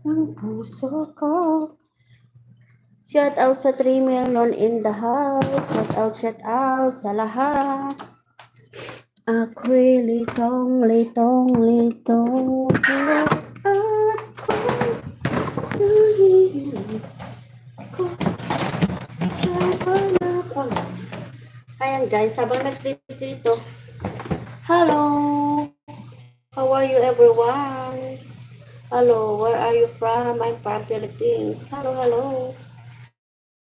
ng puso ko. Shout out sa 3 million in the house. Shout out sa lahat. Ako'y litong. Ayan guys, habang nagdito. Hello! How are you everyone? Hello, where are you from? I'm from Philippines. Hello.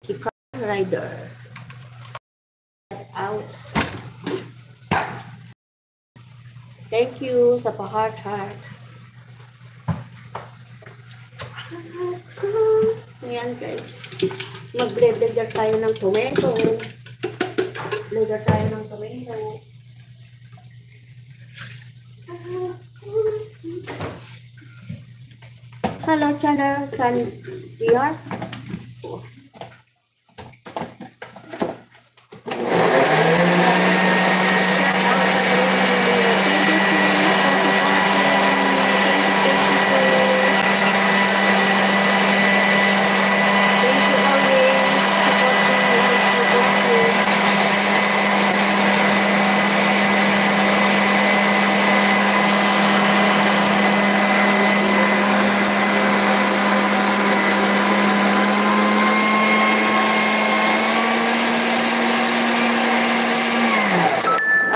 Chicken Rider. Out. Thank you sa pa-heart. Ayan guys. Mag-blender tayo ng tomato. Hello, Chandler. DR.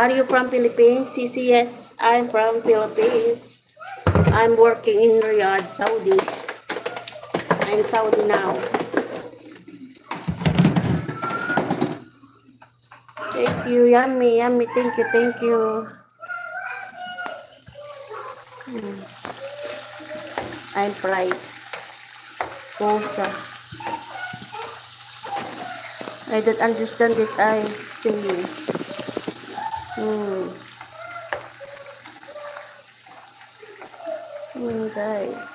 Are you from Philippines? Yes, I'm from Philippines. I'm working in Riyadh, Saudi. I'm Saudi now. Thank you, yummy. Thank you. I'm fried. Kosa. I don't understand it. I singing. Guys.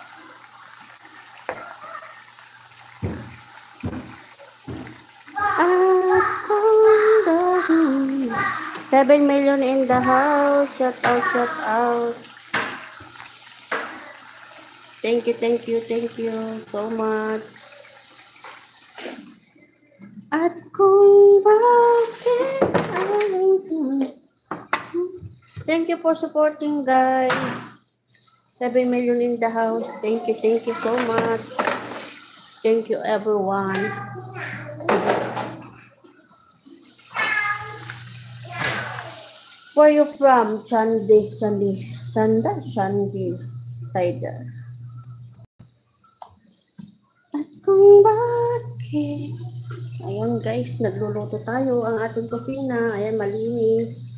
$7 million in the house. Shout out. Thank you so much. At kung bakit thank you for supporting guys. 7 million in the house. Thank you so much. Thank you everyone. Where you from? Shandy Tider. At kung bakit. Ayan guys, nagluluto tayo ang ating kusina. Ayan, malinis.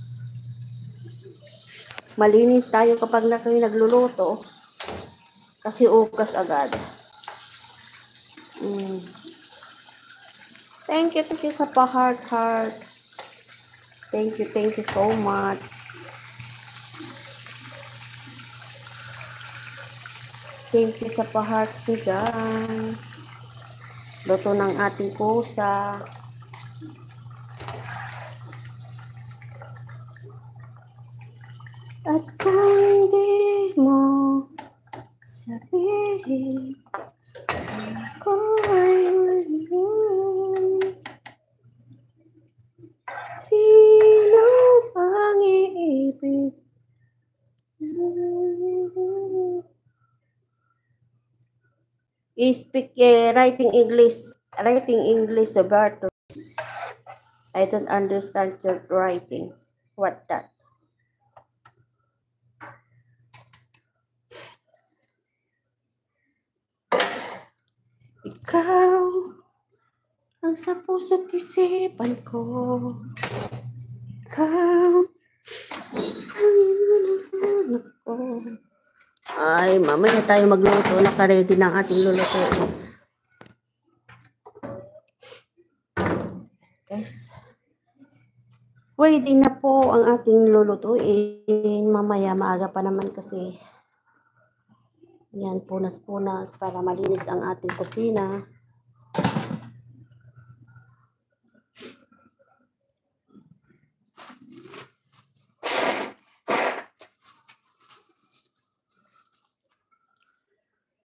Malinis tayo kapag nagluluto. Kasi ukas agad. Thank you sa pa-heart. Thank you so much. Thank you sa pa-heart dyan. Luto ng ating pusa. At kung di mo sabihin ako ay sino ang iibig? Speak writing English, Roberto. I don't understand your writing. What that? Ikaw ang sa puso't isipan ko. Ikaw ang hanap ko. Ay, mamaya tayo magluto. Naka-ready ng ating luluto. Guys, ready na po ang ating lulutuin. Mamaya maaga pa naman kasi yan, punas para malinis ang ating kusina.